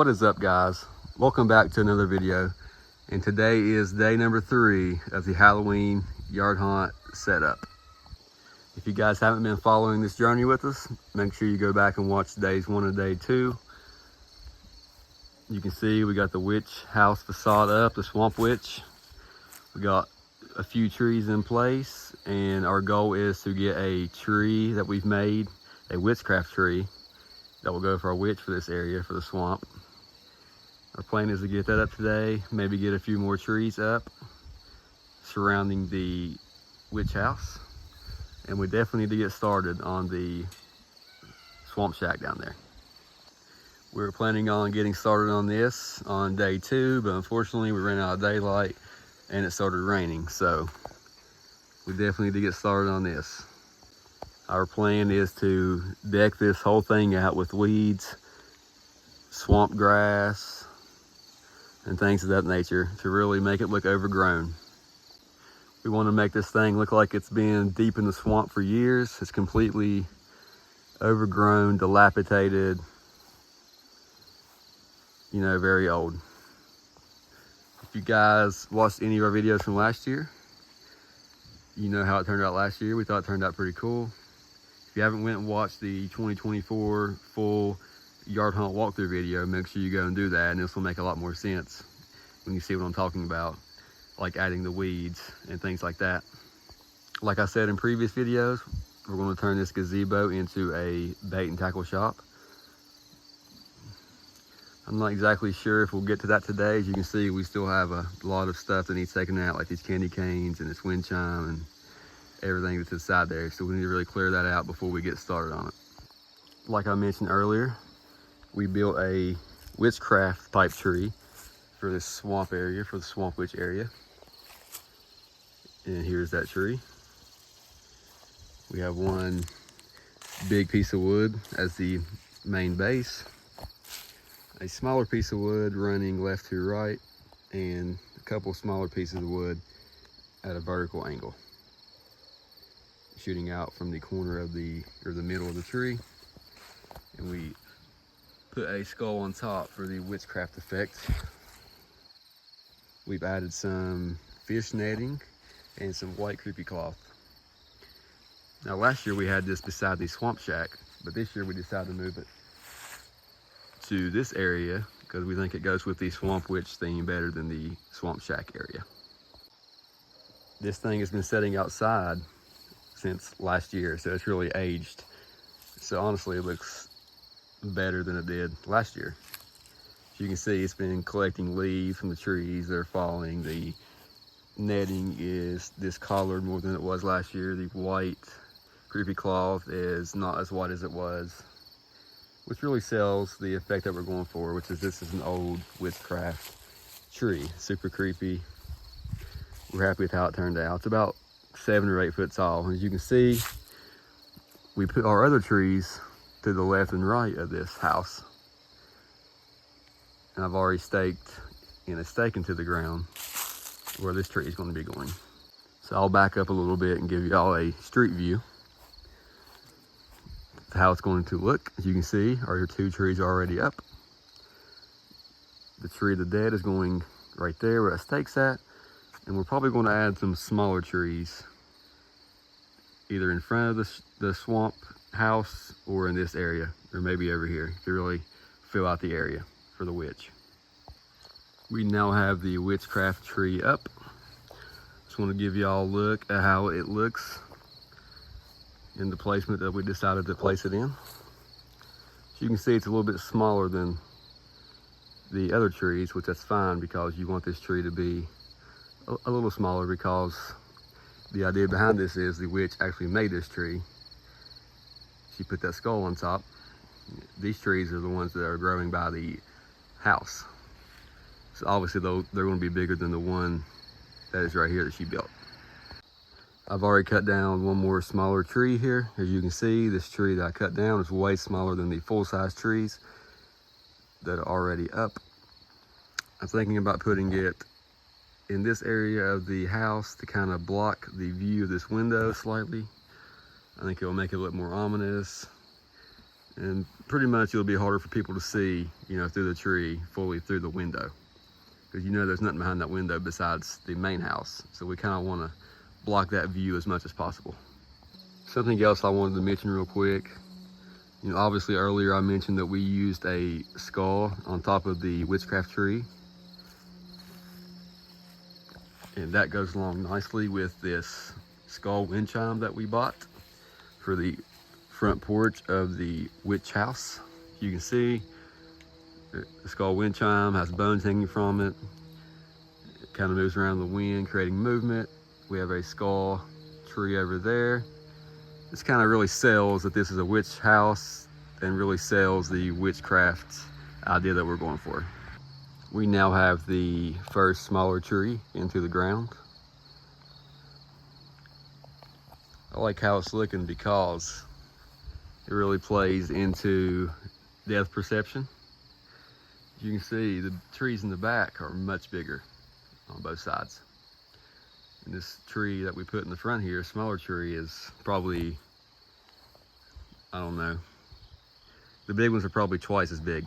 What is up, guys? Welcome back to another video, and today is day number 3 of the Halloween yard haunt setup. If you guys haven't been following this journey with us, make sure you go back and watch days 1 and day 2. You can see we got the witch house facade up, the swamp witch. We got a few trees in place, and our goal is to get a tree that we've made, a witchcraft tree that will go for our witch for this area, for the swamp. Our plan is to get that up today, maybe get a few more trees up surrounding the witch house. And we definitely need to get started on the swamp shack down there. We were planning on getting started on this on day 2, but unfortunately we ran out of daylight and it started raining. So we definitely need to get started on this. Our plan is to deck this whole thing out with weeds, swamp grass, and things of that nature to really make it look overgrown. We want to make this thing look like it's been deep in the swamp for years. It's completely overgrown, dilapidated, you know, very old. If you guys watched any of our videos from last year, you know how it turned out last year. We thought it turned out pretty cool. If you haven't went and watched the 2024 full yard hunt walkthrough video, make sure you go and do that, and this will make a lot more sense when you see what I'm talking about, like adding the weeds and things like that. Like I said in previous videos, we're going to turn this gazebo into a bait and tackle shop. I'm not exactly sure if we'll get to that today. As you can see, we still have a lot of stuff that needs taken out, like these candy canes and this wind chime and everything that's inside there. So we need to really clear that out before we get started on it. Like I mentioned earlier, we built a witchcraft type tree for this swamp area, for the swamp witch area. And here's that tree. We have one big piece of wood as the main base, a smaller piece of wood running left to right, and a couple smaller pieces of wood at a vertical angle, shooting out from the corner of the middle of the tree. And we put a skull on top for the witchcraft effect. We've added some fish netting and some white creepy cloth. Now last year we had this beside the swamp shack, but this year we decided to move it to this area because we think it goes with the swamp witch theme better than the swamp shack area. This thing has been sitting outside since last year, so it's really aged. So honestly, it looks better than it did last year. As you can see, it's been collecting leaves from the trees that are falling. The netting is discolored more than it was last year. The white creepy cloth is not as white as it was, which really sells the effect that we're going for, which is this is an old witchcraft tree. Super creepy. We're happy with how it turned out. It's about 7 or 8 foot tall. As you can see, we put our other trees to the left and right of this house. And I've already staked in a stake into the ground where this tree is going to be going. So I'll back up a little bit and give y'all a street view of how it's going to look. As you can see, our 2 trees are already up. The tree of the dead is going right there where that stake's at. And we're probably going to add some smaller trees either in front of the swamp house or in this area, or maybe over here to really fill out the area for the witch. We now have the witchcraft tree up. Just want to give y'all a look at how it looks in the placement that we decided to place it in. So you can see it's a little bit smaller than the other trees, which that's fine because you want this tree to be a little smaller, because the idea behind this is the witch actually made this tree. She put that skull on top. These trees are the ones that are growing by the house. So obviously they're going to be bigger than the one that is right here that she built. I've already cut down one more smaller tree here. As you can see, this tree that I cut down is way smaller than the full-size trees that are already up. I'm thinking about putting it in this area of the house to kind of block the view of this window slightly. I think it'll make it look more ominous And pretty much it'll be harder for people to see, you know, through the tree, fully through the window. Because you know there's nothing behind that window besides the main house. So we kind of want to block that view as much as possible. Something else I wanted to mention real quick. You know, obviously earlier I mentioned that we used a skull on top of the witchcraft tree. And that goes along nicely with this skull wind chime that we bought for the front porch of the witch house. You can see the skull wind chime has bones hanging from it. It kind of moves around the wind, creating movement. We have a skull tree over there. This kind of really sells that this is a witch house and really sells the witchcraft idea that we're going for. We now have the first smaller tree into the ground. I like how it's looking because it really plays into depth perception. You can see the trees in the back are much bigger on both sides. And this tree that we put in the front here, smaller tree, is probably, I don't know, the big ones are probably twice as big.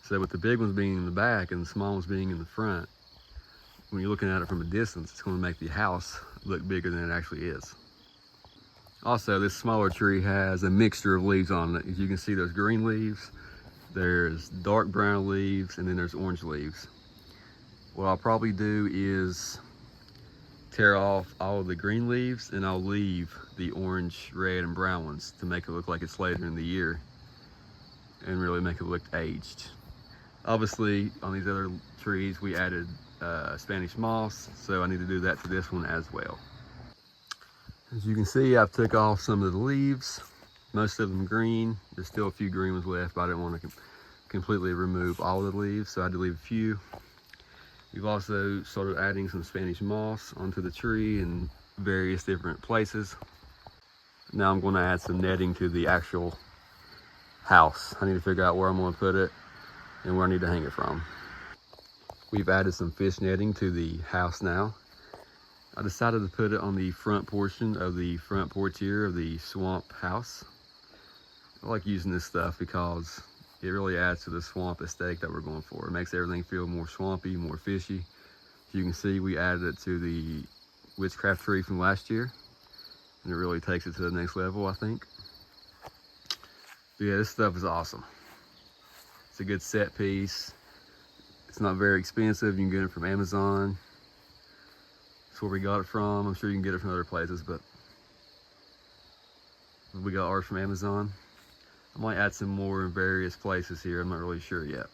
So with the big ones being in the back and the small ones being in the front, when you're looking at it from a distance, it's going to make the house look bigger than it actually is. Also, this smaller tree has a mixture of leaves on it. As you can see, there's green leaves, there's dark brown leaves, and then there's orange leaves. What I'll probably do is tear off all of the green leaves and I'll leave the orange, red, and brown ones to make it look like it's later in the year and really make it look aged. Obviously, on these other trees, we added Spanish moss, so I need to do that to this one as well. As you can see, I've took off some of the leaves, most of them green. There's still a few green ones left, but I didn't want to completely remove all of the leaves, so I had to leave a few. We've also started adding some Spanish moss onto the tree in various different places. Now I'm going to add some netting to the actual house. I need to figure out where I'm going to put it and where I need to hang it from. We've added some fish netting to the house now. I decided to put it on the front portion of the front porch here of the swamp house. I like using this stuff because it really adds to the swamp aesthetic that we're going for. It makes everything feel more swampy, more fishy. As you can see, we added it to the witchcraft tree from last year, and it really takes it to the next level, I think. But yeah, this stuff is awesome. It's a good set piece. It's not very expensive. You can get it from Amazon. That's where we got it from. I'm sure you can get it from other places, but we got ours from Amazon. I might add some more in various places here. I'm not really sure yet.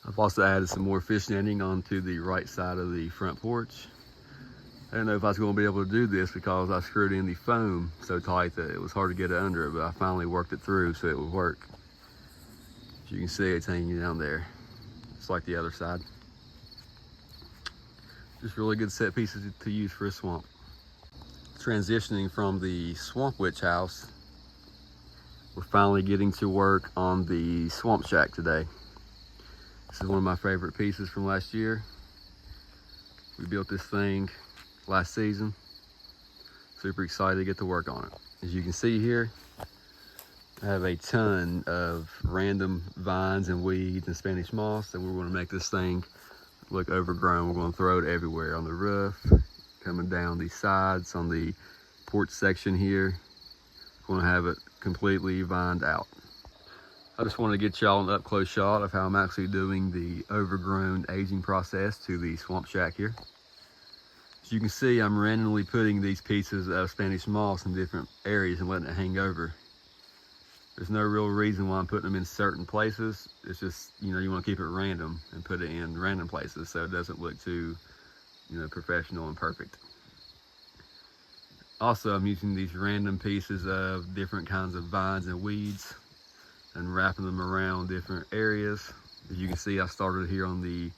I've also added some more fish netting onto the right side of the front porch. I didn't know if I was going to be able to do this because I screwed in the foam so tight that it was hard to get it under it, but I finally worked it through so it would work. As you can see, it's hanging down there. It's like the other side. Just really good set pieces to use for a swamp. Transitioning from the swamp witch house, we're finally getting to work on the swamp shack today. This is one of my favorite pieces from last year. We built this thing last season. Super excited to get to work on it. As you can see here, I have a ton of random vines and weeds and Spanish moss, and we're going to make this thing look overgrown. We're going to throw it everywhere, on the roof, coming down these sides, on the porch section here. We're going to have it completely vined out. I just want to get y'all an up-close shot of how I'm actually doing the overgrown aging process to the swamp shack here. As you can see, I'm randomly putting these pieces of Spanish moss in different areas and letting it hang over. There's no real reason why I'm putting them in certain places. It's just, you know, you want to keep it random and put it in random places so it doesn't look too, you know, professional and perfect. Also, I'm using these random pieces of different kinds of vines and weeds and wrapping them around different areas. As you can see, I started here on the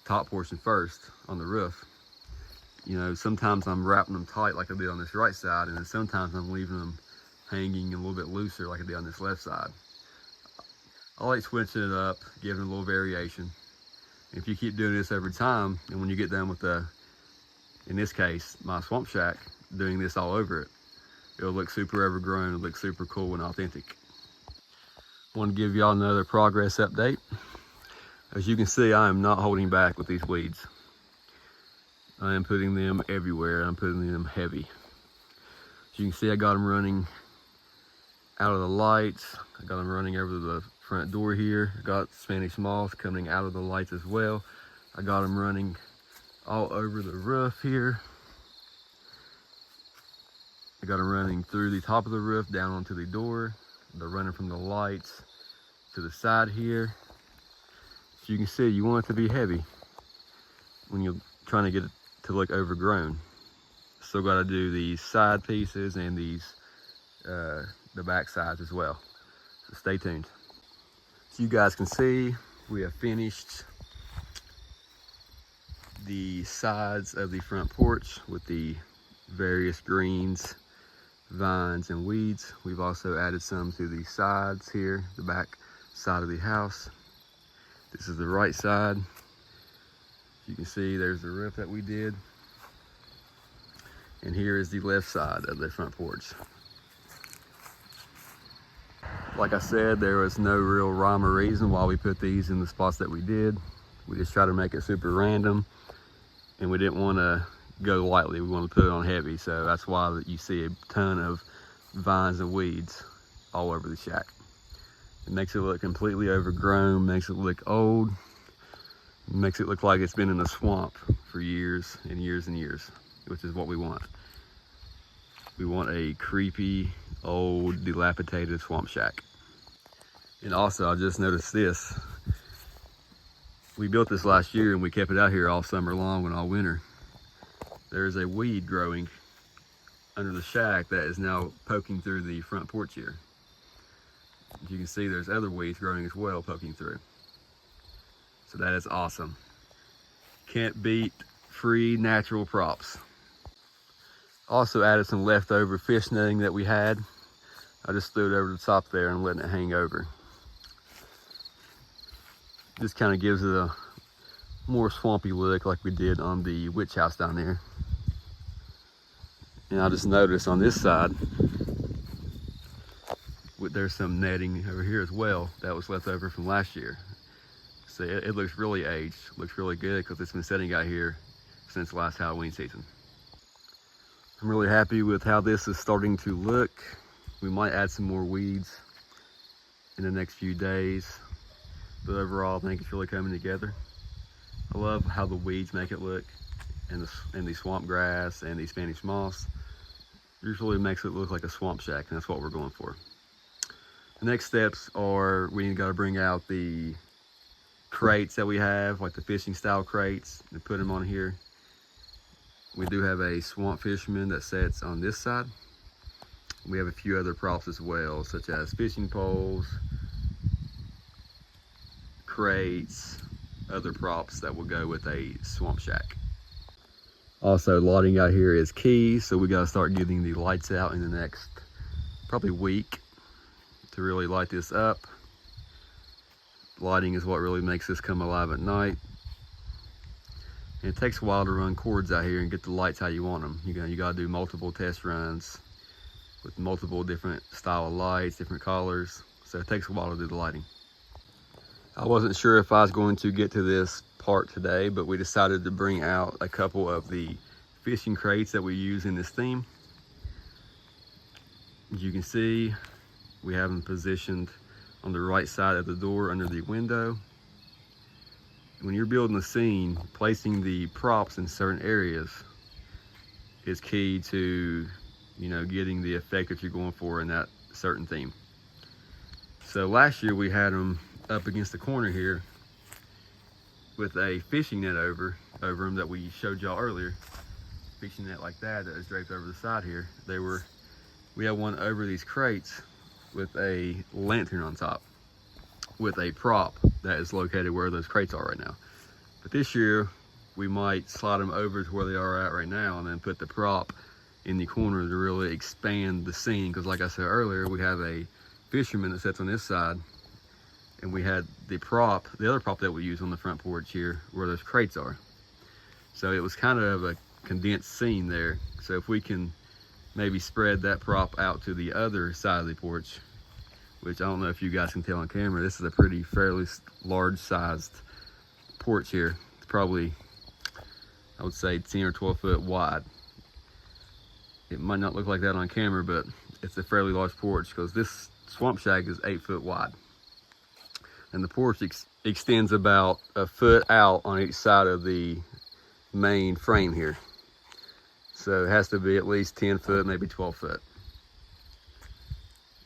top portion first, on the roof. You know, sometimes I'm wrapping them tight like I did on this right side, and then sometimes I'm leaving them hanging a little bit looser like I did on this left side. I like switching it up, giving it a little variation. If you keep doing this every time, and when you get done with the, in this case, my swamp shack, doing this all over it, It'll look super overgrown, it'll look super cool and authentic. Want to give y'all another progress update. As you can see, I am not holding back with these weeds. I am putting them everywhere. I'm putting them heavy. As you can see, I got them running out of the lights. I got them running over the front door here. I got Spanish moss coming out of the lights as well. I got them running all over the roof here. I got them running through the top of the roof down onto the door. They're running from the lights to the side here. As you can see, you want it to be heavy when you're trying to get it to look overgrown. Still got to do these side pieces and these the back sides as well. So stay tuned. So you guys can see, we have finished the sides of the front porch with the various greens, vines, and weeds. We've also added some to the sides here, the back side of the house. This is the right side. You can see there's the roof that we did. And here is the left side of the front porch. Like I said, there was no real rhyme or reason why we put these in the spots that we did. We just tried to make it super random, and we didn't want to go lightly. We wanted to put it on heavy, so that's why you see a ton of vines and weeds all over the shack. It makes it look completely overgrown, makes it look old, makes it look like it's been in a swamp for years and years and years, which is what we want. We want a creepy, old, dilapidated swamp shack. And also, I just noticed this. We built this last year and we kept it out here all summer long and all winter. There's a weed growing under the shack that is now poking through the front porch here. As you can see, there's other weeds growing as well, poking through. So that is awesome. Can't beat free natural props. Also added some leftover fish netting that we had. I just threw it over the top there and letting it hang over. Just kind of gives it a more swampy look like we did on the witch house down there. And I just noticed on this side, there's some netting over here as well that was left over from last year. So it looks really aged, looks really good because it's been sitting out here since last Halloween season. I'm really happy with how this is starting to look. We might add some more weeds in the next few days, but overall I think it's really coming together. I love how the weeds make it look, and the swamp grass and the Spanish moss. It just really makes it look like a swamp shack, and that's what we're going for. The next steps are we got to bring out the crates that we have, like the fishing style crates, and put them on here. We do have a swamp fisherman that sits on this side. We have a few other props as well, such as fishing poles, crates, other props that will go with a swamp shack. Also, lighting out here is key, so we got to start getting the lights out in the next probably week to really light this up. Lighting is what really makes this come alive at night. And it takes a while to run cords out here and get the lights how you want them. You got to do multiple test runs with multiple different style of lights, different colors. So it takes a while to do the lighting. I wasn't sure if I was going to get to this part today, but we decided to bring out a couple of the fishing crates that we use in this theme. As you can see, we have them positioned on the right side of the door under the window. When you're building a scene, placing the props in certain areas is key to, getting the effect that you're going for in that certain theme. So last year we had them up against the corner here with a fishing net over them that we showed y'all earlier. Fishing net like that is draped over the side here. We had one over these crates with a lantern on top with a prop that is located where those crates are right now. But this year we might slide them over to where they are at right now and then put the prop in the corner to really expand the scene, because like I said earlier, we have a fisherman that sits on this side, and we had the other prop that we use on the front porch here where those crates are. So it was kind of a condensed scene there. So if we can maybe spread that prop out to the other side of the porch, which I don't know if you guys can tell on camera. This is a fairly large sized porch here. It's probably, I would say, 10 or 12 foot wide. It might not look like that on camera, but it's a fairly large porch because this swamp shack is 8 foot wide. And the porch extends about a foot out on each side of the main frame here. So it has to be at least 10 foot, maybe 12 foot.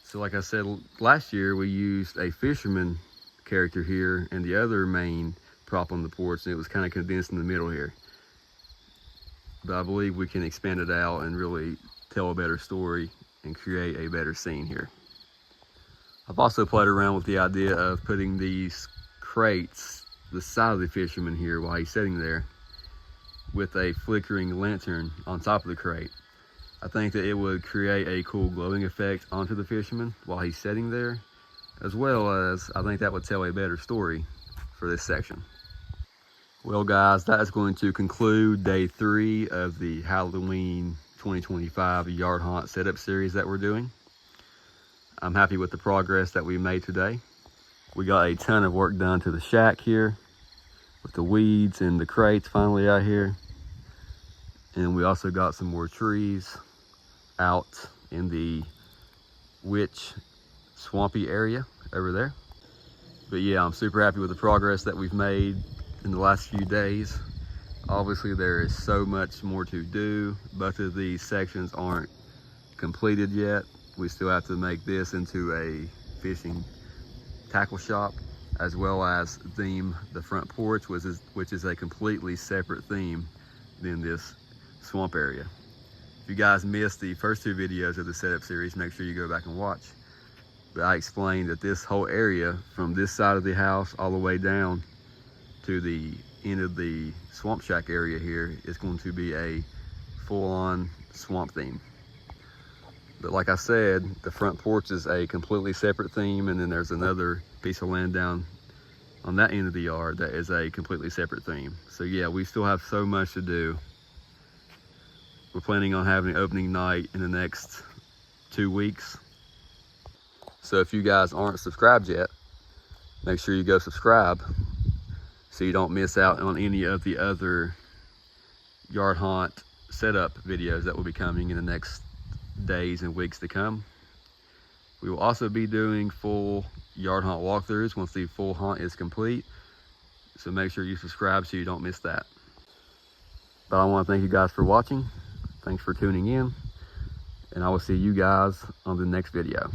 So like I said, last year we used a fisherman character here and the other main prop on the porch, and it was kind of condensed in the middle here. But I believe we can expand it out and really tell a better story and create a better scene here. I've also played around with the idea of putting these crates the side of the fisherman here while he's sitting there with a flickering lantern on top of the crate. I think that it would create a cool glowing effect onto the fisherman while he's sitting there, as well as I think that would tell a better story for this section. Well guys, that is going to conclude day 3 of the Halloween 2025 Yardhaunt setup series that we're doing. I'm happy with the progress that we made today. We got a ton of work done to the shack here with the weeds and the crates finally out here. And we also got some more trees out in the witch swampy area over there. But yeah, I'm super happy with the progress that we've made in the last few days. Obviously there is so much more to do. Both of these sections aren't completed yet. We still have to make this into a fishing tackle shop, as well as theme the front porch, which is a completely separate theme than this swamp area. If you guys missed the first 2 videos of the setup series, make sure you go back and watch. But I explained that this whole area from this side of the house all the way down to the end of the swamp shack area here is going to be a full-on swamp theme. But like I said, the front porch is a completely separate theme, and then there's another piece of land down on that end of the yard that is a completely separate theme. So yeah, we still have so much to do. We're planning on having opening night in the next 2 weeks. So if you guys aren't subscribed yet, make sure you go subscribe so you don't miss out on any of the other Yardhaunt setup videos that will be coming in the next days and weeks to come. We will also be doing full Yardhaunt walkthroughs once the full haunt is complete. So make sure you subscribe so you don't miss that. But I want to thank you guys for watching. Thanks for tuning in. And I will see you guys on the next video.